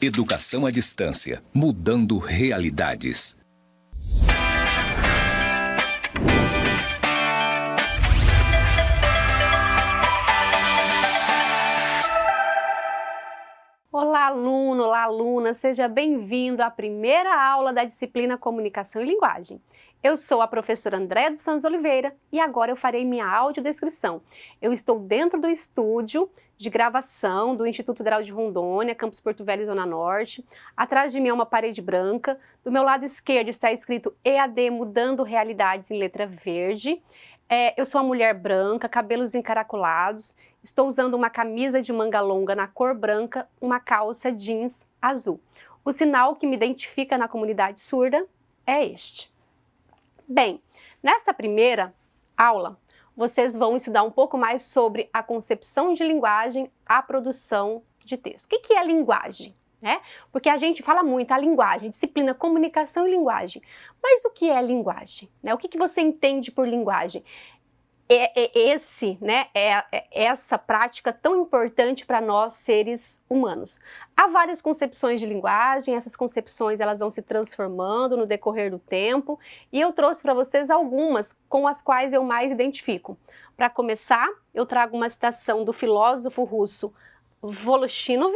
Educação à distância, mudando realidades. Olá, aluno, olá, aluna, seja bem-vindo à primeira aula da disciplina Comunicação e Linguagem. Eu sou a professora Andréa dos Santos Oliveira e agora eu farei minha audiodescrição. Eu estou dentro do estúdio de gravação do Instituto Federal de Rondônia, Campus Porto Velho, Zona Norte. Atrás de mim é uma parede branca. Do meu lado esquerdo está escrito EAD Mudando Realidades em letra verde. Eu sou uma mulher branca, cabelos encaracolados. Estou usando uma camisa de manga longa na cor branca, uma calça jeans azul. O sinal que me identifica na comunidade surda é este. Bem, nesta primeira aula, vocês vão estudar um pouco mais sobre a concepção de linguagem, a produção de texto. O que é linguagem? Porque a gente fala muito a linguagem, disciplina comunicação e linguagem. Mas o que é linguagem? O que você entende por linguagem? Essa prática tão importante para nós seres humanos. Há várias concepções de linguagem, essas concepções elas vão se transformando no decorrer do tempo e eu trouxe para vocês algumas com as quais eu mais identifico. Para começar, eu trago uma citação do filósofo russo Voloshinov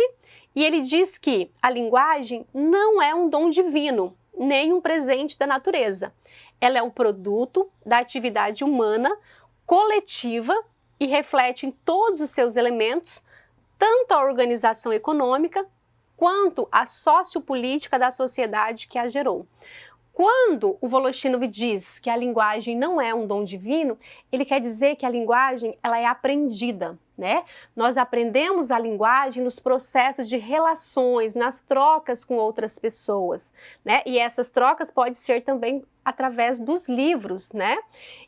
e ele diz que a linguagem não é um dom divino, nem um presente da natureza. Ela é o produto da atividade humana coletiva e reflete em todos os seus elementos tanto a organização econômica quanto a sociopolítica da sociedade que a gerou. Quando o Voloshinov diz que a linguagem não é um dom divino, ele quer dizer que a linguagem ela é aprendida, Nós aprendemos a linguagem nos processos de relações, nas trocas com outras pessoas, E essas trocas podem ser também através dos livros,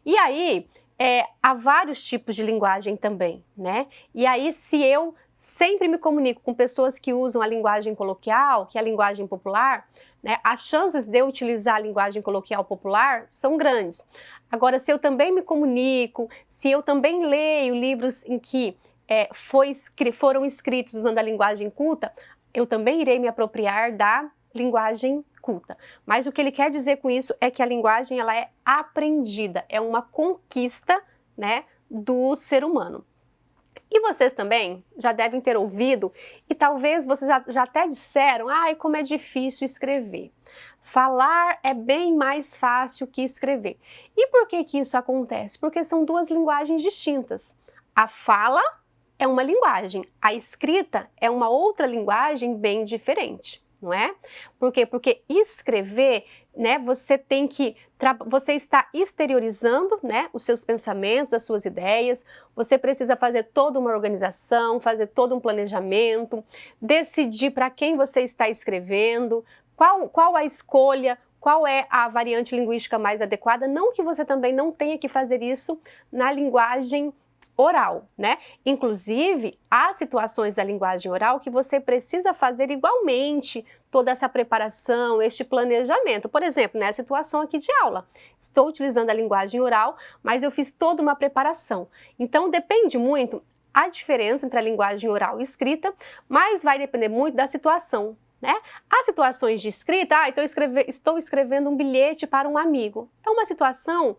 E aí, há vários tipos de linguagem também, E aí, se eu sempre me comunico com pessoas que usam a linguagem coloquial, que é a linguagem popular, as chances de eu utilizar a linguagem coloquial popular são grandes. Agora, se eu também me comunico, se eu também leio livros em que foram escritos usando a linguagem culta, eu também irei me apropriar da linguagem culta. Mas o que ele quer dizer com isso é que a linguagem ela é aprendida, é uma conquista, do ser humano. E vocês também já devem ter ouvido, e talvez vocês já até disseram, como é difícil escrever. Falar é bem mais fácil que escrever. E por que isso acontece? Porque são duas linguagens distintas. A fala é uma linguagem, a escrita é uma outra linguagem bem diferente. Não é? Por quê? Porque escrever, você está exteriorizando, os seus pensamentos, as suas ideias, você precisa fazer toda uma organização, fazer todo um planejamento, decidir para quem você está escrevendo, qual a escolha, qual é a variante linguística mais adequada, não que você também não tenha que fazer isso na linguagem oral, Inclusive, há situações da linguagem oral que você precisa fazer igualmente toda essa preparação, este planejamento. Por exemplo, nessa situação aqui de aula, estou utilizando a linguagem oral, mas eu fiz toda uma preparação. Então, depende muito a diferença entre a linguagem oral e escrita, mas vai depender muito da situação. Há situações de escrita, estou escrevendo um bilhete para um amigo. É uma situação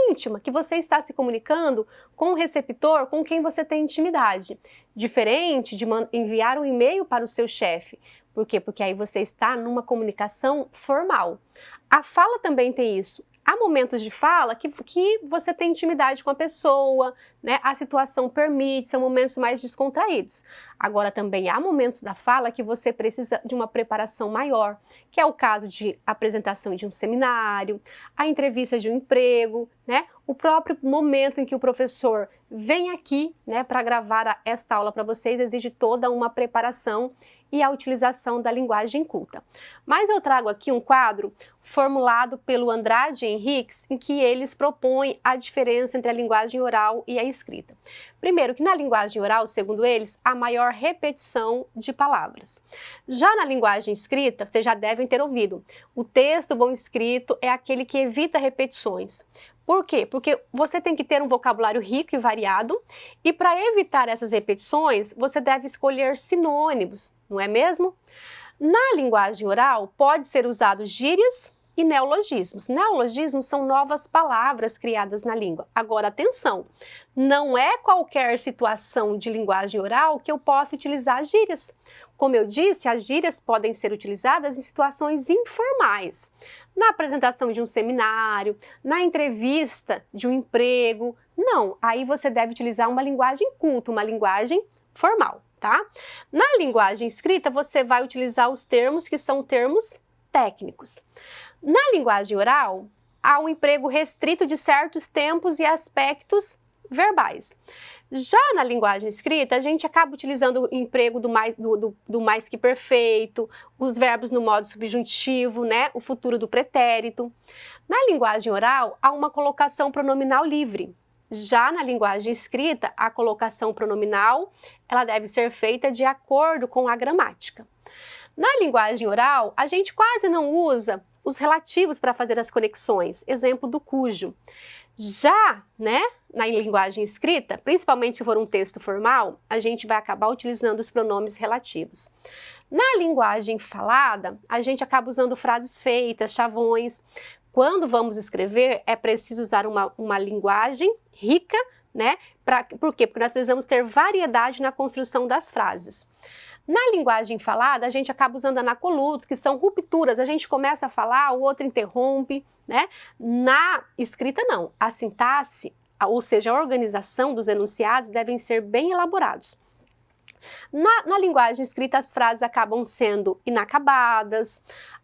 íntima, que você está se comunicando com o receptor, com quem você tem intimidade. Diferente de enviar um e-mail para o seu chefe. Por quê? Porque aí você está numa comunicação formal. A fala também tem isso. Há momentos de fala que você tem intimidade com a pessoa, a situação permite, são momentos mais descontraídos. Agora também há momentos da fala que você precisa de uma preparação maior, que é o caso de apresentação de um seminário, a entrevista de um emprego, o próprio momento em que o professor vem aqui para gravar esta aula para vocês exige toda uma preparação e a utilização da linguagem culta. Mas eu trago aqui um quadro formulado pelo Andrade e Henriques, em que eles propõem a diferença entre a linguagem oral e a escrita. Primeiro, que na linguagem oral, segundo eles, há maior repetição de palavras. Já na linguagem escrita, vocês já devem ter ouvido, o texto bom escrito é aquele que evita repetições. Por quê? Porque você tem que ter um vocabulário rico e variado, e para evitar essas repetições, você deve escolher sinônimos, não é mesmo? Na linguagem oral, pode ser usado gírias e neologismos. Neologismos são novas palavras criadas na língua. Agora, atenção, não é qualquer situação de linguagem oral que eu possa utilizar gírias. Como eu disse, as gírias podem ser utilizadas em situações informais. Na apresentação de um seminário, na entrevista de um emprego. Não, aí você deve utilizar uma linguagem culta, uma linguagem formal, tá? Na linguagem escrita, você vai utilizar os termos que são termos técnicos. Na linguagem oral, há um emprego restrito de certos tempos e aspectos verbais. Já na linguagem escrita, a gente acaba utilizando o emprego do mais que perfeito, os verbos no modo subjuntivo, né? O futuro do pretérito. Na linguagem oral, há uma colocação pronominal livre. Já na linguagem escrita, a colocação pronominal ela deve ser feita de acordo com a gramática. Na linguagem oral, a gente quase não usa os relativos para fazer as conexões, exemplo do cujo. Já, né, na linguagem escrita, principalmente se for um texto formal, a gente vai acabar utilizando os pronomes relativos. Na linguagem falada, a gente acaba usando frases feitas, chavões. Quando vamos escrever, é preciso usar uma linguagem rica, né? Por quê? Porque nós precisamos ter variedade na construção das frases. Na linguagem falada, a gente acaba usando anacolutos, que são rupturas. A gente começa a falar, o outro interrompe, né? Na escrita, não. A sintaxe, ou seja, a organização dos enunciados devem ser bem elaborados. Na linguagem escrita, as frases acabam sendo inacabadas,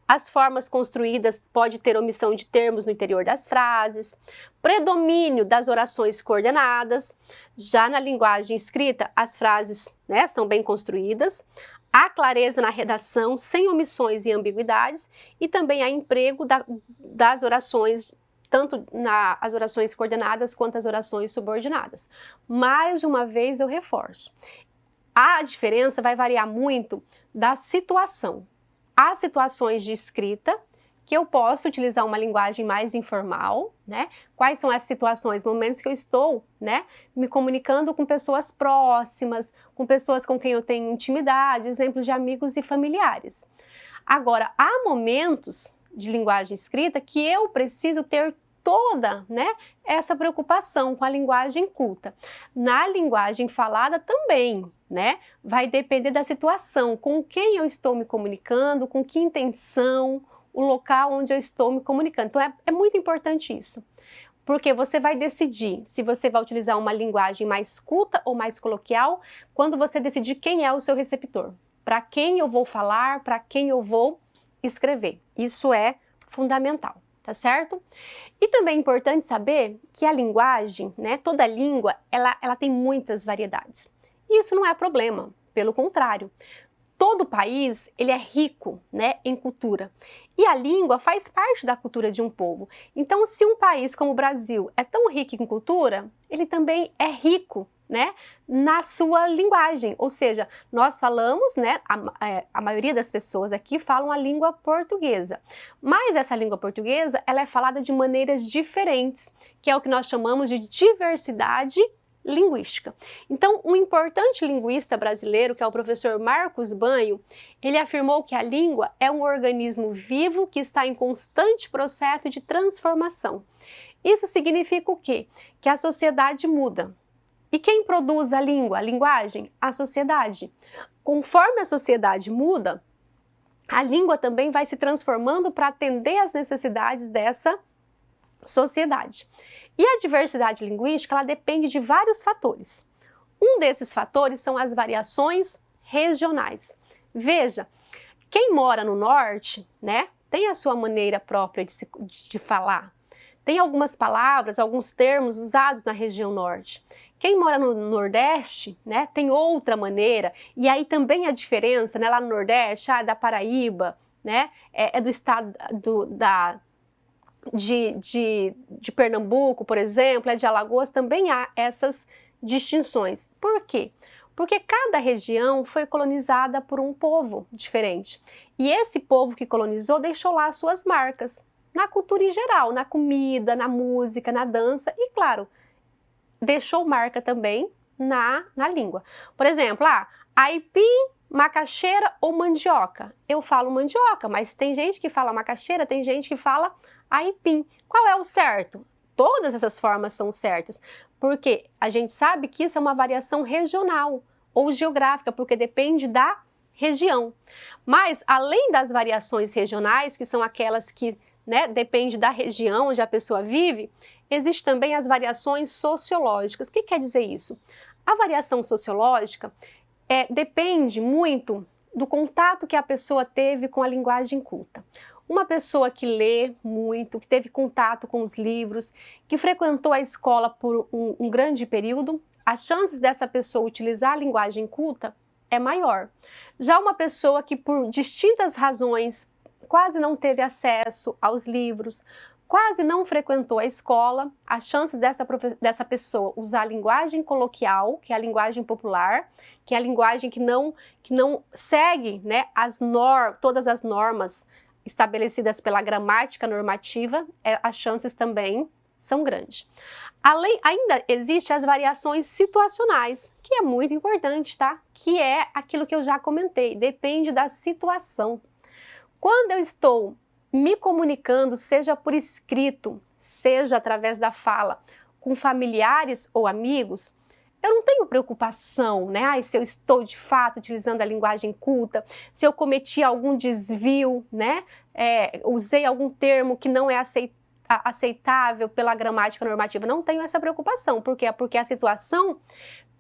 as formas construídas pode ter omissão de termos no interior das frases, predomínio das orações coordenadas. Já na linguagem escrita, as frases, né, são bem construídas, há clareza na redação, sem omissões e ambiguidades, e também há emprego das orações, tanto as orações coordenadas quanto as orações subordinadas. Mais uma vez eu reforço, a diferença vai variar muito da situação. Há situações de escrita que eu posso utilizar uma linguagem mais informal, né? Quais são as situações, momentos que eu estou, né, me comunicando com pessoas próximas, com pessoas com quem eu tenho intimidade, exemplos de amigos e familiares. Agora, há momentos de linguagem escrita que eu preciso ter toda, né, essa preocupação com a linguagem culta. Na linguagem falada também, né, vai depender da situação, com quem eu estou me comunicando, com que intenção, o local onde eu estou me comunicando. Então é muito importante isso, porque você vai decidir se você vai utilizar uma linguagem mais culta ou mais coloquial quando você decidir quem é o seu receptor, para quem eu vou falar, para quem eu vou escrever. Isso é fundamental. Tá certo? E também é importante saber que a linguagem, né, toda língua, ela tem muitas variedades. E isso não é problema, pelo contrário. Todo país, ele é rico, né, em cultura. E a língua faz parte da cultura de um povo. Então, se um país como o Brasil é tão rico em cultura, ele também é rico, né, na sua linguagem, ou seja, nós falamos, né, a maioria das pessoas aqui falam a língua portuguesa, mas essa língua portuguesa, ela é falada de maneiras diferentes, que é o que nós chamamos de diversidade linguística. Então, um importante linguista brasileiro, que é o professor Marcos Banho, ele afirmou que a língua é um organismo vivo que está em constante processo de transformação. Isso significa o quê? Que a sociedade muda. E quem produz a língua, a linguagem? A sociedade. Conforme a sociedade muda, a língua também vai se transformando para atender às necessidades dessa sociedade. E a diversidade linguística, ela depende de vários fatores. Um desses fatores são as variações regionais. Veja, quem mora no norte, né, tem a sua maneira própria de falar. Tem algumas palavras, alguns termos usados na região norte. Quem mora no Nordeste, né, tem outra maneira, e aí também a diferença, né, lá no Nordeste, da Paraíba, né, é do estado de Pernambuco, por exemplo, é de Alagoas, também há essas distinções. Por quê? Porque cada região foi colonizada por um povo diferente. E esse povo que colonizou deixou lá as suas marcas, na cultura em geral, na comida, na música, na dança e, claro, deixou marca também na língua. Por exemplo, aipim Macaxeira ou mandioca? Eu falo mandioca, mas tem gente que fala macaxeira, tem gente que fala aipim. Qual é o certo? Todas essas formas são certas, porque a gente sabe que isso é uma variação regional ou geográfica, porque depende da região. Mas, além das variações regionais, que são aquelas que, né, depende da região onde a pessoa vive, existem também as variações sociológicas. O que quer dizer isso? A variação sociológica depende muito do contato que a pessoa teve com a linguagem culta. Uma pessoa que lê muito, que teve contato com os livros, que frequentou a escola por um grande período, as chances dessa pessoa utilizar a linguagem culta é maior. Já uma pessoa que por distintas razões quase não teve acesso aos livros, quase não frequentou a escola, as chances dessa pessoa usar a linguagem coloquial, que é a linguagem popular, que é a linguagem que não segue, né, todas as normas estabelecidas pela gramática normativa, as chances também são grandes. Ainda existem as variações situacionais, que é muito importante, tá? Que é aquilo que eu já comentei, depende da situação. Quando eu estou me comunicando, seja por escrito, seja através da fala, com familiares ou amigos, eu não tenho preocupação, né? Ai, se eu estou de fato utilizando a linguagem culta, se eu cometi algum desvio, né? Usei algum termo que não é aceitável pela gramática normativa. Não tenho essa preocupação. Por quê? Porque a situação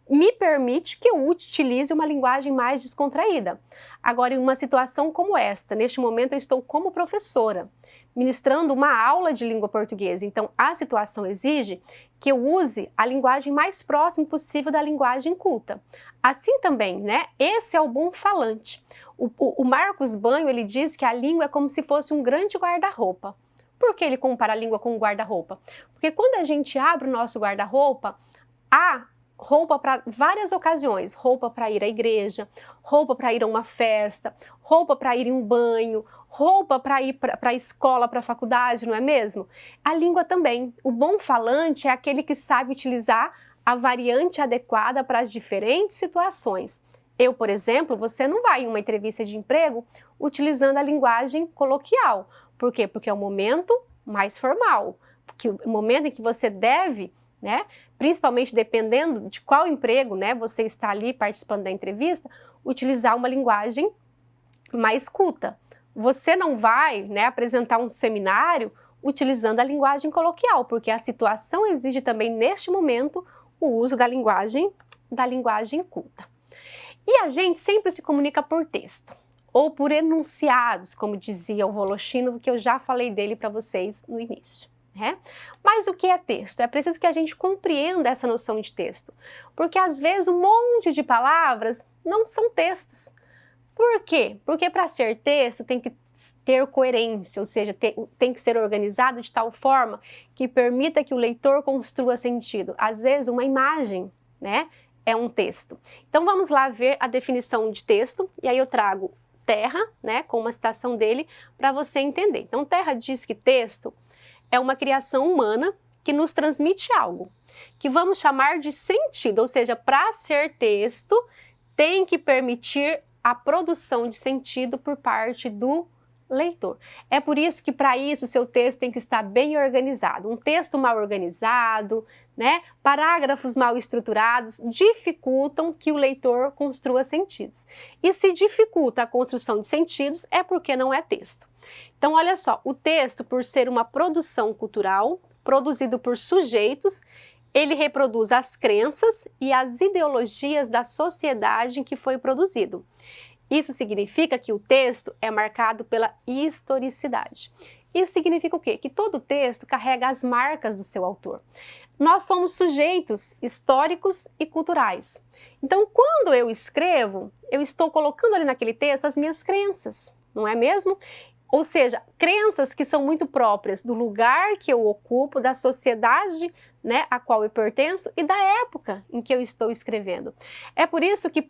me permite que eu utilize uma linguagem mais descontraída. Agora, em uma situação como esta, neste momento eu estou como professora, ministrando uma aula de língua portuguesa. Então, a situação exige que eu use a linguagem mais próxima possível da linguagem culta. Assim também, né? Esse é o bom falante. O Marcos Banho, ele diz que a língua é como se fosse um grande guarda-roupa. Por que ele compara a língua com um guarda-roupa? Porque quando a gente abre o nosso guarda-roupa, há roupa para várias ocasiões, roupa para ir à igreja, roupa para ir a uma festa, roupa para ir em um banho, roupa para ir para a escola, para a faculdade, não é mesmo? A língua também. O bom falante é aquele que sabe utilizar a variante adequada para as diferentes situações. Eu, por exemplo, você não vai em uma entrevista de emprego utilizando a linguagem coloquial. Por quê? Porque é o momento mais formal, porque o momento em que você deve, né, principalmente dependendo de qual emprego, né, você está ali participando da entrevista, utilizar uma linguagem mais culta. Você não vai, né, apresentar um seminário utilizando a linguagem coloquial, porque a situação exige também, neste momento, o uso da linguagem culta. E a gente sempre se comunica por texto, ou por enunciados, como dizia o Voloshino, que eu já falei dele para vocês no início. Mas o que é texto? É preciso que a gente compreenda essa noção de texto, porque às vezes um monte de palavras não são textos. Por quê? Porque para ser texto tem que ter coerência, ou seja, tem que ser organizado de tal forma que permita que o leitor construa sentido. Às vezes uma imagem, né, é um texto. Então vamos lá ver a definição de texto, e aí eu trago Terra, né, com uma citação dele, para você entender. Então Terra diz que texto é uma criação humana que nos transmite algo, que vamos chamar de sentido, ou seja, para ser texto, tem que permitir a produção de sentido por parte do leitor. É por isso que, para isso, o seu texto tem que estar bem organizado. Um texto mal organizado, né, parágrafos mal estruturados, dificultam que o leitor construa sentidos. E se dificulta a construção de sentidos, é porque não é texto. Então, olha só, o texto, por ser uma produção cultural, produzido por sujeitos, ele reproduz as crenças e as ideologias da sociedade em que foi produzido. Isso significa que o texto é marcado pela historicidade. Isso significa o quê? Que todo texto carrega as marcas do seu autor. Nós somos sujeitos históricos e culturais. Então, quando eu escrevo, eu estou colocando ali naquele texto as minhas crenças, não é mesmo? Ou seja, crenças que são muito próprias do lugar que eu ocupo, da sociedade, né, a qual eu pertenço e da época em que eu estou escrevendo. É por isso que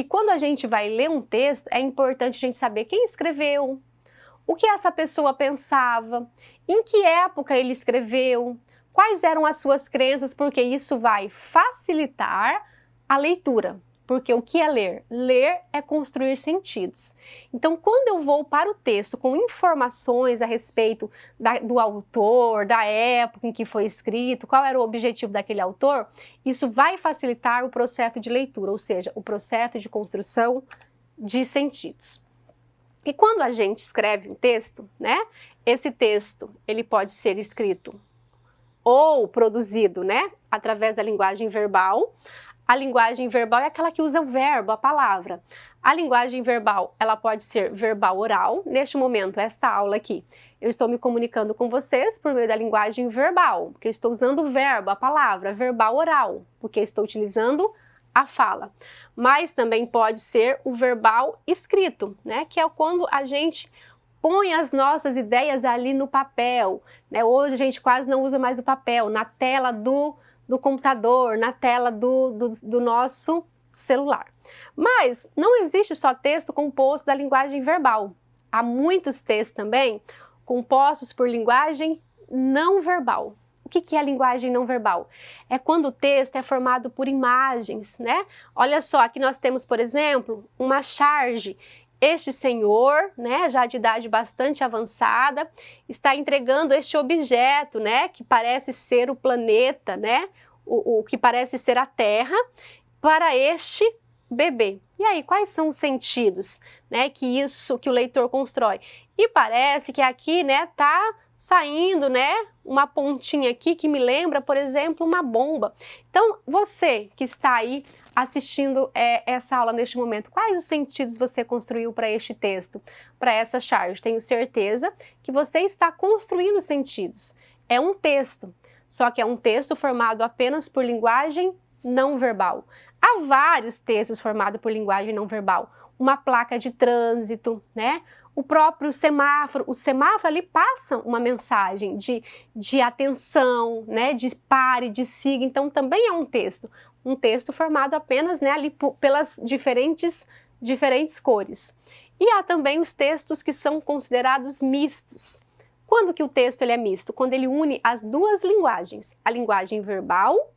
quando a gente vai ler um texto, é importante a gente saber quem escreveu, o que essa pessoa pensava, em que época ele escreveu, quais eram as suas crenças, porque isso vai facilitar a leitura. Porque o que é ler? Ler é construir sentidos. Então, quando eu vou para o texto com informações a respeito do autor, da época em que foi escrito, qual era o objetivo daquele autor, isso vai facilitar o processo de leitura, ou seja, o processo de construção de sentidos. E quando a gente escreve um texto, né, esse texto ele pode ser escrito ou produzido, né, através da linguagem verbal. A linguagem verbal é aquela que usa o verbo, a palavra. A linguagem verbal, ela pode ser verbal oral. Neste momento, esta aula aqui, eu estou me comunicando com vocês por meio da linguagem verbal, porque eu estou usando o verbo, a palavra, verbal oral, porque eu estou utilizando a fala. Mas também pode ser o verbal escrito, né? Que é quando a gente põe as nossas ideias ali no papel, né? Hoje a gente quase não usa mais o papel, na tela do computador, na tela do nosso celular. Mas não existe só texto composto da linguagem verbal. Há muitos textos também compostos por linguagem não verbal. O que é a linguagem não verbal? É quando o texto é formado por imagens, né? Olha só, aqui nós temos, por exemplo, uma charge. Este senhor, né, já de idade bastante avançada, está entregando este objeto, né, que parece ser o planeta, né, o que parece ser a Terra, para este bebê. E aí, quais são os sentidos, né, que o leitor constrói? E parece que aqui, né, tá saindo, né, uma pontinha aqui que me lembra, por exemplo, uma bomba. Então, você que está aí assistindo essa aula neste momento, quais os sentidos você construiu para este texto, para essa charge? Tenho certeza que você está construindo sentidos. É um texto, só que é um texto formado apenas por linguagem não verbal. Há vários textos formados por linguagem não verbal. Uma placa de trânsito, né? O próprio semáforo, o semáforo ali passa uma mensagem de atenção, né? De pare, de siga, então também é um texto formado apenas, né, ali pelas diferentes cores. E há também os textos que são considerados mistos. Quando que o texto ele é misto? Quando ele une as duas linguagens, a linguagem verbal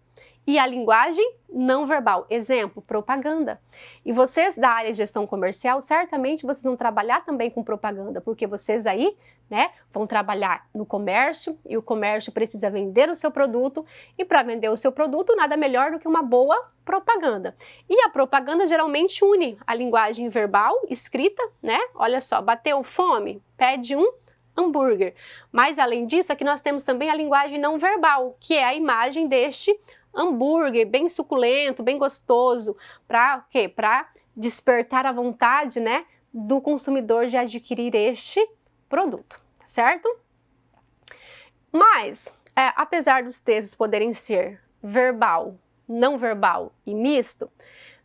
e a linguagem não verbal. Exemplo, propaganda. E vocês da área de gestão comercial, certamente vocês vão trabalhar também com propaganda, porque vocês aí, né, vão trabalhar no comércio e o comércio precisa vender o seu produto e para vender o seu produto nada melhor do que uma boa propaganda. E a propaganda geralmente une a linguagem verbal, escrita, né? Olha só, bateu fome? Pede um hambúrguer. Mas além disso, aqui nós temos também a linguagem não verbal, que é a imagem deste hambúrguer bem suculento, bem gostoso, para quê? Para despertar a vontade, né, do consumidor de adquirir este produto, certo? Mas, apesar dos textos poderem ser verbal, não verbal e misto,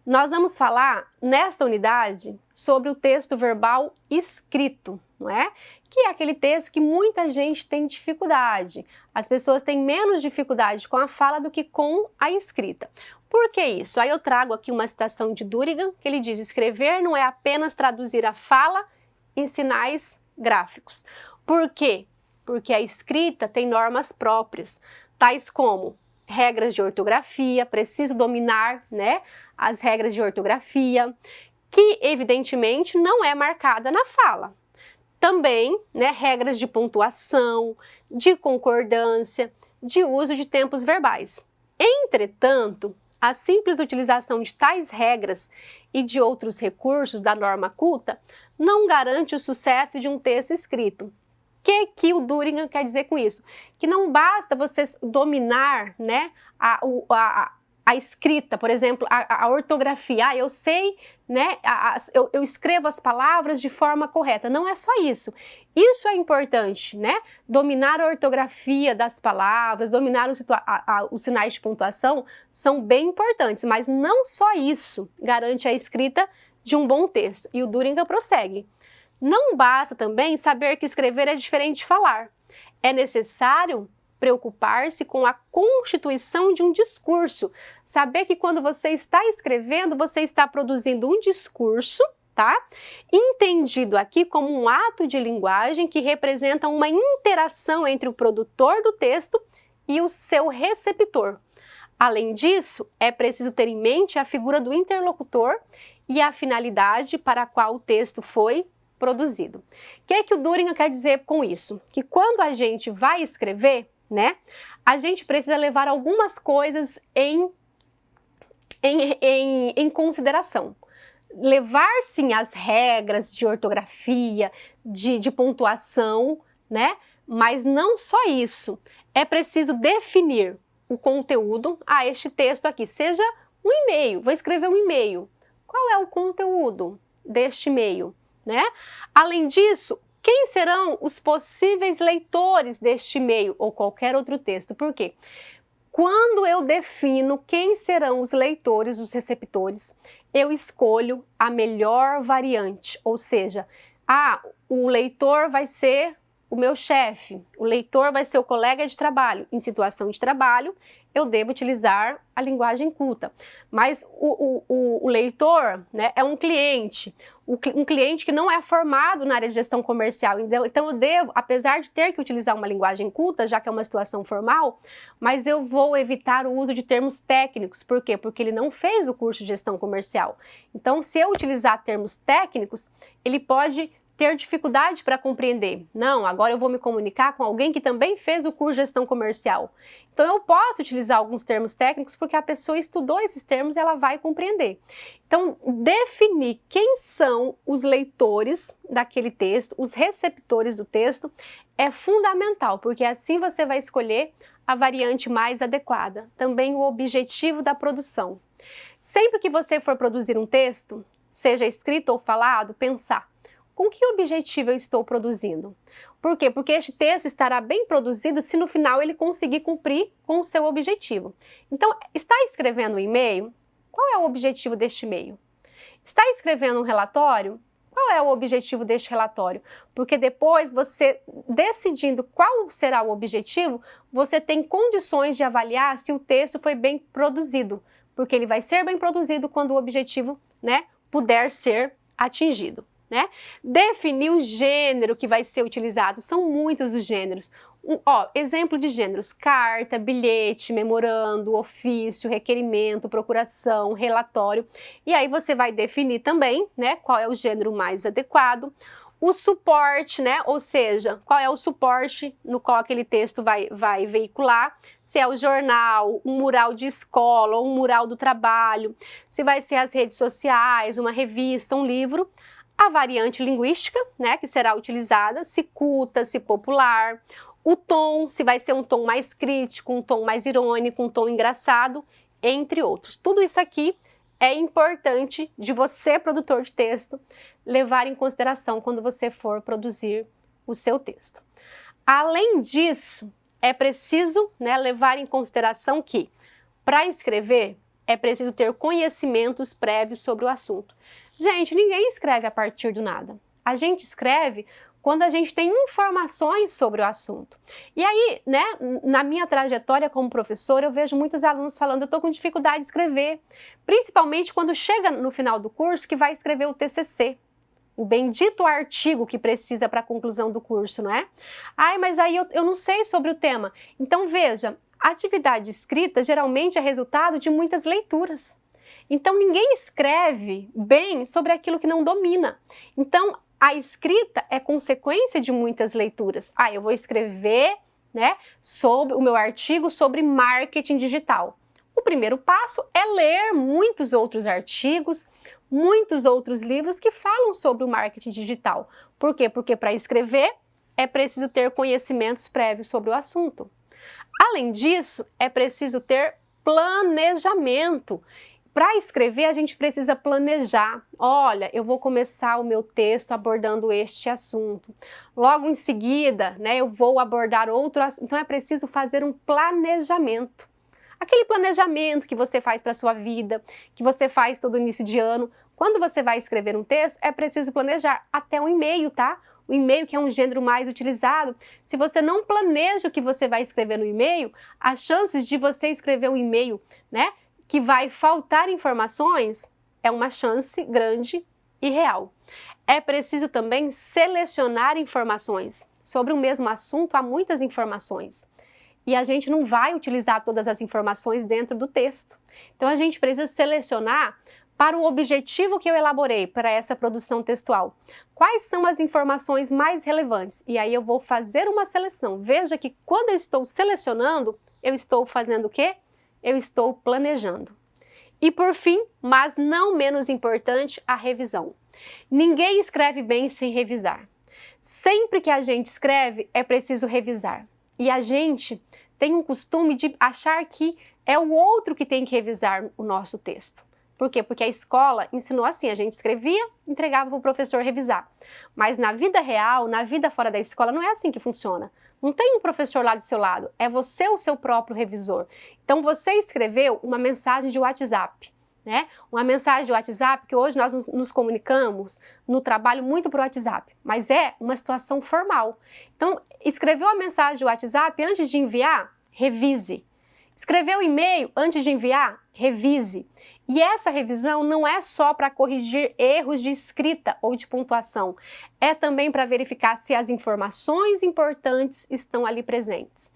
nós vamos falar nesta unidade sobre o texto verbal escrito, não é? Que é aquele texto que muita gente tem dificuldade. As pessoas têm menos dificuldade com a fala do que com a escrita. Por que isso? Aí eu trago aqui uma citação de Durigan, que ele diz: escrever não é apenas traduzir a fala em sinais gráficos. Por quê? Porque a escrita tem normas próprias, tais como regras de ortografia, preciso dominar, né, as regras de ortografia, que evidentemente não é marcada na fala. Também, né, regras de pontuação, de concordância, de uso de tempos verbais. Entretanto, a simples utilização de tais regras e de outros recursos da norma culta não garante o sucesso de um texto escrito. O que o Durigan quer dizer com isso? Que não basta você dominar, né, a escrita, por exemplo, a ortografia. Eu sei, né, eu escrevo as palavras de forma correta. Não é só isso. Isso é importante, né? Dominar a ortografia das palavras, dominar os sinais de pontuação são bem importantes, mas não só isso garante a escrita de um bom texto. E o Durigan prossegue. Não basta também saber que escrever é diferente de falar. É necessário preocupar-se com a constituição de um discurso. Saber que quando você está escrevendo, você está produzindo um discurso, tá? Entendido aqui como um ato de linguagem que representa uma interação entre o produtor do texto e o seu receptor. Além disso, é preciso ter em mente a figura do interlocutor e a finalidade para a qual o texto foi produzido. O que o Duringer quer dizer com isso? Que quando a gente vai escrever, né, a gente precisa levar algumas coisas em consideração. Levar, sim, as regras de ortografia, de pontuação, né? Mas não só isso. É preciso definir o conteúdo. Este texto aqui, seja um e-mail, vou escrever um e-mail. Qual é o conteúdo deste e-mail, né? Além disso, quem serão os possíveis leitores deste e-mail ou qualquer outro texto? Por quê? Quando eu defino quem serão os leitores, os receptores, eu escolho a melhor variante, ou seja, o leitor vai ser o meu chefe, o leitor vai ser o colega de trabalho. Em situação de trabalho, eu devo utilizar a linguagem culta. Mas o leitor, né, é um cliente que não é formado na área de gestão comercial. Então eu devo, apesar de ter que utilizar uma linguagem culta, já que é uma situação formal, mas eu vou evitar o uso de termos técnicos. Por quê? Porque ele não fez o curso de gestão comercial. Então, se eu utilizar termos técnicos, ele pode ter dificuldade para compreender. Não, agora eu vou me comunicar com alguém que também fez o curso de gestão comercial. Então eu posso utilizar alguns termos técnicos porque a pessoa estudou esses termos e ela vai compreender. Então, definir quem são os leitores daquele texto, os receptores do texto, é fundamental, porque assim você vai escolher a variante mais adequada. Também o objetivo da produção. Sempre que você for produzir um texto, seja escrito ou falado, pensar: com que objetivo eu estou produzindo? Por quê? Porque este texto estará bem produzido se no final ele conseguir cumprir com o seu objetivo. Então, está escrevendo um e-mail? Qual é o objetivo deste e-mail? Está escrevendo um relatório? Qual é o objetivo deste relatório? Porque depois, você decidindo qual será o objetivo, você tem condições de avaliar se o texto foi bem produzido. Porque ele vai ser bem produzido quando o objetivo, né, puder ser atingido. Né? Definir o gênero que vai ser utilizado, são muitos os gêneros. Exemplo de gêneros: carta, bilhete, memorando, ofício, requerimento, procuração, relatório. E aí você vai definir também, né, qual é o gênero mais adequado. O suporte, né, ou seja, qual é o suporte no qual aquele texto vai veicular, se é o jornal, um mural de escola ou um mural do trabalho, se vai ser as redes sociais, uma revista, um livro. A variante linguística, né, que será utilizada, se culta, se popular. O tom, se vai ser um tom mais crítico, um tom mais irônico, um tom engraçado, entre outros. Tudo isso aqui é importante de você, produtor de texto, levar em consideração quando você for produzir o seu texto. Além disso, é preciso, né, levar em consideração que, para escrever, é preciso ter conhecimentos prévios sobre o assunto. Gente, ninguém escreve a partir do nada. A gente escreve quando a gente tem informações sobre o assunto. E aí, né, na minha trajetória como professora, eu vejo muitos alunos falando: eu estou com dificuldade de escrever. Principalmente quando chega no final do curso que vai escrever o TCC. O bendito artigo que precisa para a conclusão do curso, não é? Mas aí eu não sei sobre o tema. Então, veja, a atividade escrita geralmente é resultado de muitas leituras. Então, ninguém escreve bem sobre aquilo que não domina. Então, a escrita é consequência de muitas leituras. Eu vou escrever, né, sobre o meu artigo sobre marketing digital. O primeiro passo é ler muitos outros artigos, muitos outros livros que falam sobre o marketing digital. Por quê? Porque para escrever é preciso ter conhecimentos prévios sobre o assunto. Além disso, é preciso ter planejamento. Para escrever, a gente precisa planejar. Olha, eu vou começar o meu texto abordando este assunto. Logo em seguida, né, eu vou abordar outro assunto. Então, é preciso fazer um planejamento. Aquele planejamento que você faz para a sua vida, que você faz todo início de ano. Quando você vai escrever um texto, é preciso planejar. Até um e-mail, tá? O e-mail, que é um gênero mais utilizado. Se você não planeja o que você vai escrever no e-mail, as chances de você escrever um e-mail, né, que vai faltar informações, é uma chance grande e real. É preciso também selecionar informações. Sobre o mesmo assunto, há muitas informações. e a gente não vai utilizar todas as informações dentro do texto. Então a gente precisa selecionar para o objetivo que eu elaborei para essa produção textual. Quais são as informações mais relevantes? E aí eu vou fazer uma seleção. Veja que quando eu estou selecionando, eu estou fazendo o quê? Eu estou planejando. E por fim, mas não menos importante, a revisão. Ninguém escreve bem sem revisar. Sempre que a gente escreve, é preciso revisar. E a gente tem um costume de achar que é o outro que tem que revisar o nosso texto. Por quê? Porque a escola ensinou assim, a gente escrevia, entregava para o professor revisar. Mas na vida real, na vida fora da escola, não é assim que funciona. Não tem um professor lá do seu lado, é você o seu próprio revisor. Então você escreveu uma mensagem de WhatsApp, né? Uma mensagem de WhatsApp que hoje nós nos comunicamos no trabalho muito por WhatsApp, mas é uma situação formal. Então, escreveu a mensagem de WhatsApp antes de enviar? Revise. Escreveu o e-mail antes de enviar? Revise. E essa revisão não é só para corrigir erros de escrita ou de pontuação, é também para verificar se as informações importantes estão ali presentes.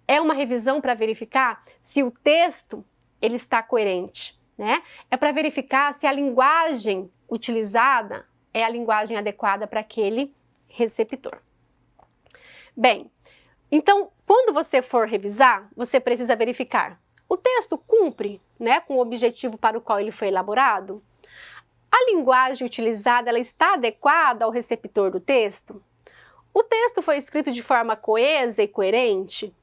É uma revisão para verificar se o texto ele está coerente, né? É para verificar se a linguagem utilizada é a linguagem adequada para aquele receptor. Bem, então, quando você for revisar, você precisa verificar: o texto cumpre, né, com o objetivo para o qual ele foi elaborado? A linguagem utilizada ela está adequada ao receptor do texto? O texto foi escrito de forma coesa e coerente?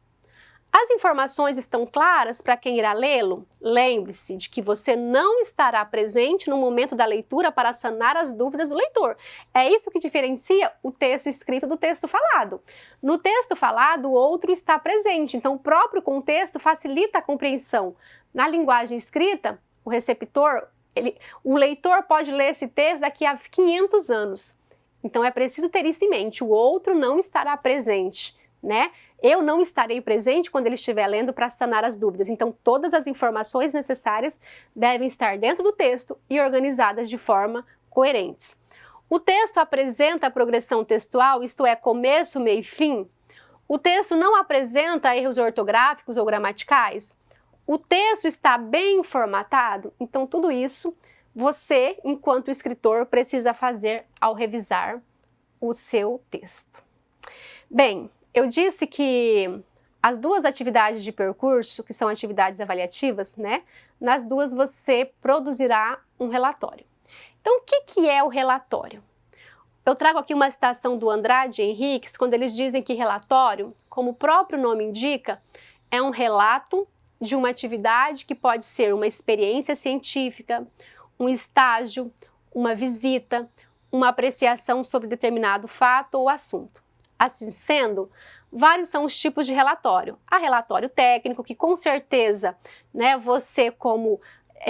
As informações estão claras para quem irá lê-lo? Lembre-se de que você não estará presente no momento da leitura para sanar as dúvidas do leitor. É isso que diferencia o texto escrito do texto falado. No texto falado, o outro está presente, então o próprio contexto facilita a compreensão. Na linguagem escrita, o receptor, o leitor pode ler esse texto daqui a 500 anos. Então é preciso ter isso em mente, o outro não estará presente, né? Eu não estarei presente quando ele estiver lendo para sanar as dúvidas. Então, todas as informações necessárias devem estar dentro do texto e organizadas de forma coerente. O texto apresenta a progressão textual, isto é, começo, meio e fim? O texto não apresenta erros ortográficos ou gramaticais? O texto está bem formatado? Então, tudo isso você, enquanto escritor, precisa fazer ao revisar o seu texto. Bem, eu disse que as duas atividades de percurso, que são atividades avaliativas, né? Nas duas você produzirá um relatório. Então, o que é o relatório? Eu trago aqui uma citação do Andrade e Henriques, quando eles dizem que relatório, como o próprio nome indica, é um relato de uma atividade que pode ser uma experiência científica, um estágio, uma visita, uma apreciação sobre determinado fato ou assunto. Assim sendo, vários são os tipos de relatório. Há relatório técnico, que com certeza, né, você como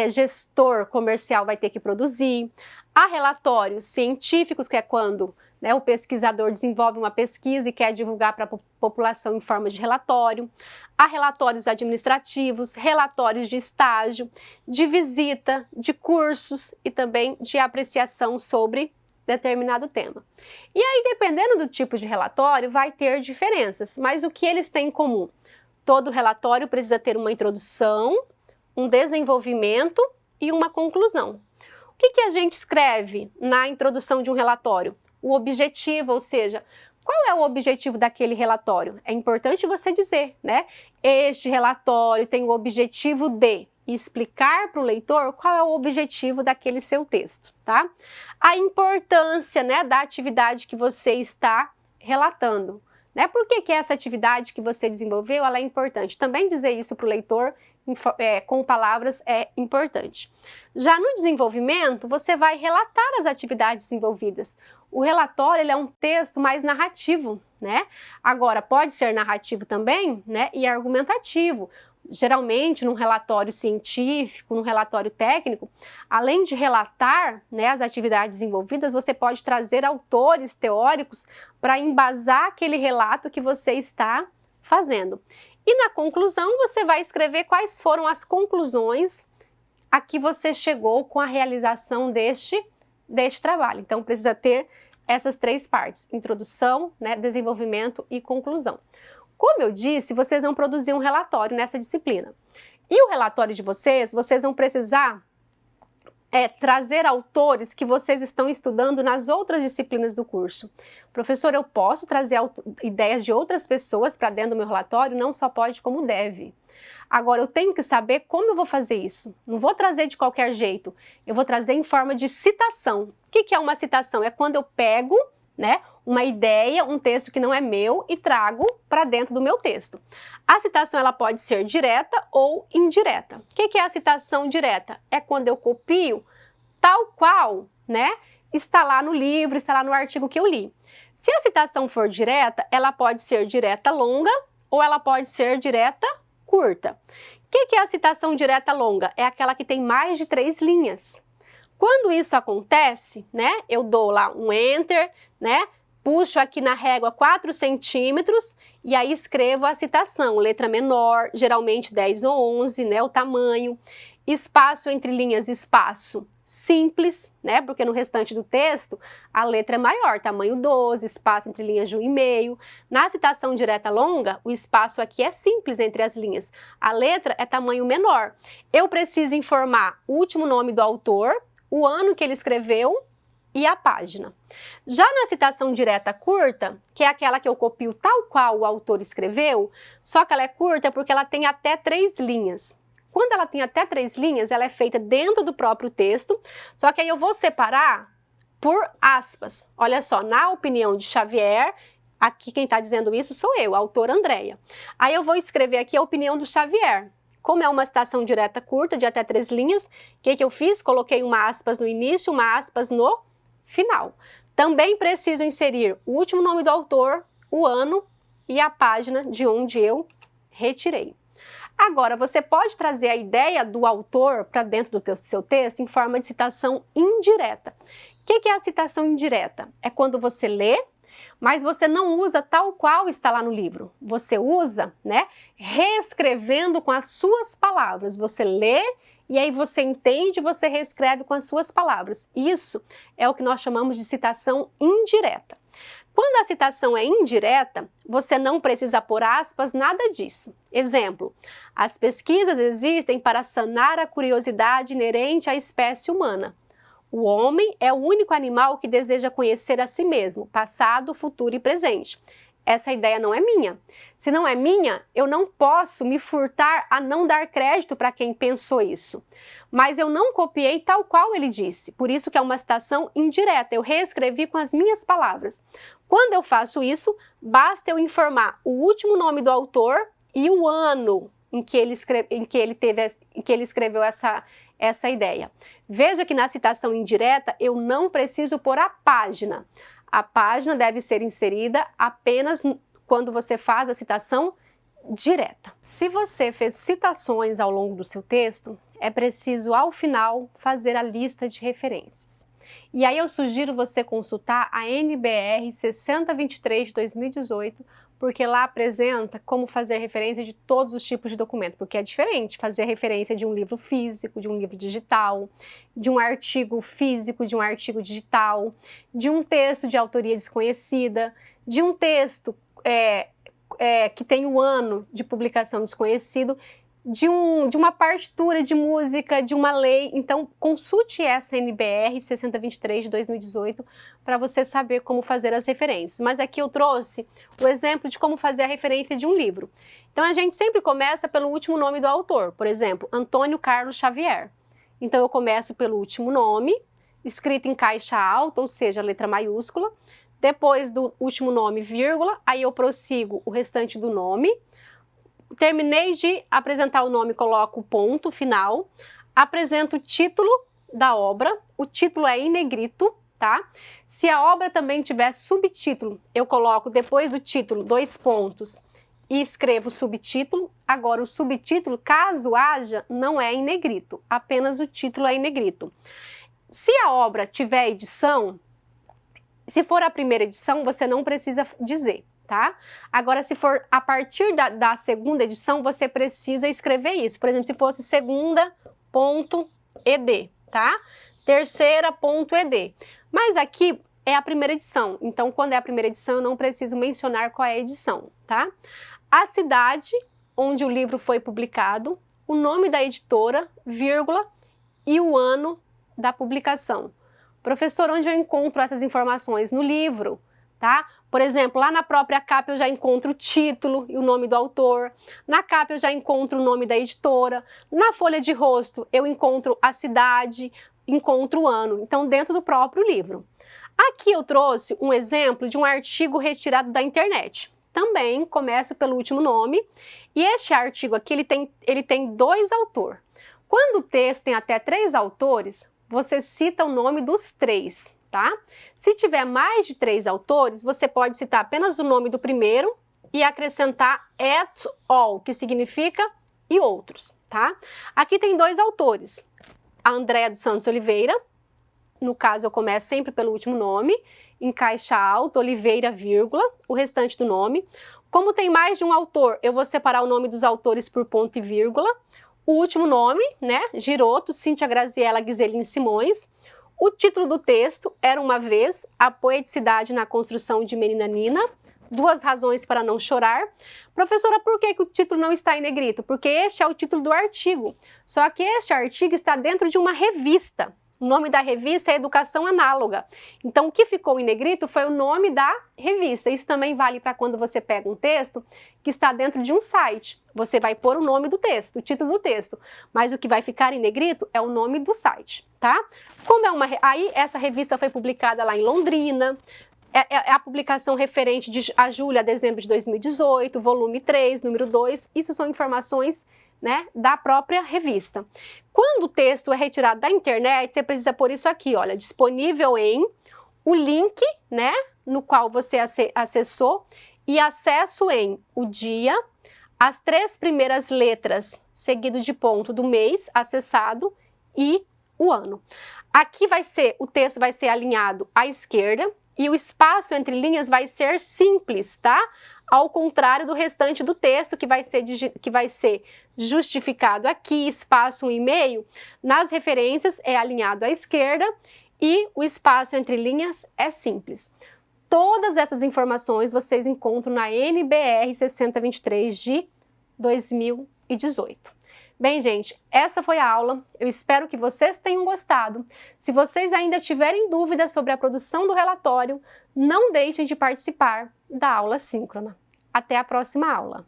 gestor comercial vai ter que produzir. Há relatórios científicos, que é quando, né, o pesquisador desenvolve uma pesquisa e quer divulgar para a população em forma de relatório. Há relatórios administrativos, relatórios de estágio, de visita, de cursos e também de apreciação sobre determinado tema. E aí, dependendo do tipo de relatório, vai ter diferenças, mas o que eles têm em comum? Todo relatório precisa ter uma introdução, um desenvolvimento e uma conclusão. O que a gente escreve na introdução de um relatório? O objetivo, ou seja, qual é o objetivo daquele relatório? É importante você dizer, né? Este relatório tem o objetivo de explicar para o leitor qual é o objetivo daquele seu texto, tá? A importância, né, da atividade que você está relatando, né? Por que essa atividade que você desenvolveu, ela é importante? Também dizer isso para o leitor com palavras é importante. Já no desenvolvimento, você vai relatar as atividades desenvolvidas. O relatório ele é um texto mais narrativo, né? Agora, pode ser narrativo também, né, e argumentativo. Geralmente, num relatório científico, num relatório técnico, além de relatar, né, as atividades desenvolvidas, você pode trazer autores teóricos para embasar aquele relato que você está fazendo. E na conclusão, você vai escrever quais foram as conclusões a que você chegou com a realização deste trabalho. Então, precisa ter essas três partes: introdução, né, desenvolvimento e conclusão. Como eu disse, vocês vão produzir um relatório nessa disciplina. E o relatório de vocês vão precisar trazer autores que vocês estão estudando nas outras disciplinas do curso. Professor, eu posso trazer ideias de outras pessoas para dentro do meu relatório? Não só pode, como deve. Agora, eu tenho que saber como eu vou fazer isso. Não vou trazer de qualquer jeito. Eu vou trazer em forma de citação. O que é uma citação? É quando eu pego, né, uma ideia, um texto que não é meu e trago para dentro do meu texto. A citação ela pode ser direta ou indireta. O que é a citação direta? É quando eu copio tal qual, né, está lá no livro, está lá no artigo que eu li. Se a citação for direta, ela pode ser direta longa ou ela pode ser direta curta. O que é a citação direta longa? É aquela que tem mais de 3 linhas. Quando isso acontece, né, eu dou lá um enter, né, puxo aqui na régua 4 centímetros e aí escrevo a citação, letra menor, geralmente 10 ou 11, né, o tamanho, espaço entre linhas, espaço simples, né, porque no restante do texto a letra é maior, tamanho 12, espaço entre linhas de 1,5. Na citação direta longa, o espaço aqui é simples entre as linhas, a letra é tamanho menor. Eu preciso informar o último nome do autor, o ano que ele escreveu e a página. Já na citação direta curta, que é aquela que eu copio tal qual o autor escreveu, só que ela é curta porque ela tem até 3 linhas. Quando ela tem até 3 linhas, ela é feita dentro do próprio texto, só que aí eu vou separar por aspas. Olha só, na opinião de Xavier, aqui quem está dizendo isso sou eu, a autora Andréia. Aí eu vou escrever aqui a opinião do Xavier. Como é uma citação direta curta, de até 3 linhas, o que eu fiz? Coloquei uma aspas no início, uma aspas no final. Também preciso inserir o último nome do autor, o ano e a página de onde eu retirei. Agora, você pode trazer a ideia do autor para dentro do seu texto em forma de citação indireta. O que é a citação indireta? É quando você lê, mas você não usa tal qual está lá no livro. Você usa, né, reescrevendo com as suas palavras. Você lê e aí você entende, você reescreve com as suas palavras. Isso é o que nós chamamos de citação indireta. Quando a citação é indireta, você não precisa pôr aspas, nada disso. Exemplo, as pesquisas existem para sanar a curiosidade inerente à espécie humana. O homem é o único animal que deseja conhecer a si mesmo, passado, futuro e presente. Essa ideia não é minha. Se não é minha, eu não posso me furtar a não dar crédito para quem pensou isso. Mas eu não copiei tal qual ele disse, por isso que é uma citação indireta, eu reescrevi com as minhas palavras. Quando eu faço isso, basta eu informar o último nome do autor e o ano em que ele escreveu essa ideia. Veja que na citação indireta eu não preciso pôr a página. A página deve ser inserida apenas quando você faz a citação direta. Se você fez citações ao longo do seu texto, é preciso ao final fazer a lista de referências. E aí eu sugiro você consultar a NBR 6023 de 2018, porque lá apresenta como fazer referência de todos os tipos de documento, porque é diferente fazer referência de um livro físico, de um livro digital, de um artigo físico, de um artigo digital, de um texto de autoria desconhecida, de um texto que tem o ano de publicação desconhecido, de uma partitura de música, de uma lei. Então, consulte essa NBR 6023 de 2018 para você saber como fazer as referências. Mas aqui eu trouxe o exemplo de como fazer a referência de um livro. Então, a gente sempre começa pelo último nome do autor. Por exemplo, Antônio Carlos Xavier. Então, eu começo pelo último nome, escrito em caixa alta, ou seja, letra maiúscula. Depois do último nome, vírgula, aí eu prossigo o restante do nome. Terminei de apresentar o nome, coloco o ponto final, apresento o título da obra, o título é em negrito, tá? Se a obra também tiver subtítulo, eu coloco depois do título 2 pontos e escrevo o subtítulo. Agora o subtítulo, caso haja, não é em negrito, apenas o título é em negrito. Se a obra tiver edição, se for a primeira edição, você não precisa dizer, tá? Agora, se for a partir da segunda edição, você precisa escrever isso. Por exemplo, se fosse segunda.ed, tá? Terceira.ed. Mas aqui é a primeira edição, então quando é a primeira edição eu não preciso mencionar qual é a edição, tá? a cidade onde o livro foi publicado, o nome da editora, vírgula, e o ano da publicação. Professor, onde eu encontro essas informações? No livro, tá? Por exemplo, lá na própria capa eu já encontro o título e o nome do autor, na capa eu já encontro o nome da editora, na folha de rosto eu encontro a cidade, encontro o ano, então dentro do próprio livro. Aqui eu trouxe um exemplo de um artigo retirado da internet. Também começo pelo último nome, e este artigo aqui ele tem 2 autores. Quando o texto tem até 3 autores, você cita o nome dos 3, tá? Se tiver mais de 3 autores, você pode citar apenas o nome do primeiro e acrescentar et al, que significa e outros, tá? Aqui tem 2 autores, a Andréa dos Santos Oliveira, no caso eu começo sempre pelo último nome, em caixa alta, Oliveira, vírgula, o restante do nome. Como tem mais de um autor, eu vou separar o nome dos autores por ponto e vírgula. O último nome, né, Giroto, Cíntia Graziella Guizelin Simões. O título do texto, Era uma Vez, a poeticidade na construção de Menina Nina. 2 razões para não chorar. Professora, por que o título não está em negrito? Porque este é o título do artigo. Só que este artigo está dentro de uma revista. O nome da revista é Educação Análoga. Então, o que ficou em negrito foi o nome da revista. Isso também vale para quando você pega um texto que está dentro de um site. Você vai pôr o nome do texto, o título do texto. Mas o que vai ficar em negrito é o nome do site, tá? Como é aí, essa revista foi publicada lá em Londrina. É a publicação referente a julho a dezembro de 2018, volume 3, número 2. Isso são informações, né, da própria revista. Quando o texto é retirado da internet, você precisa pôr isso aqui, olha, disponível em, o link, né, no qual você acessou, e acesso em o dia, as 3 primeiras letras, seguido de ponto do mês acessado e o ano. Aqui o texto vai ser alinhado à esquerda e o espaço entre linhas vai ser simples, tá? Ao contrário do restante do texto, que vai ser justificado aqui, espaço 1,5, nas referências é alinhado à esquerda e o espaço entre linhas é simples. Todas essas informações vocês encontram na NBR 6023 de 2018. Bem, gente, essa foi a aula. Eu espero que vocês tenham gostado. Se vocês ainda tiverem dúvidas sobre a produção do relatório, não deixem de participar da aula síncrona. Até a próxima aula!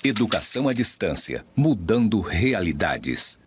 Educação à distância, mudando realidades.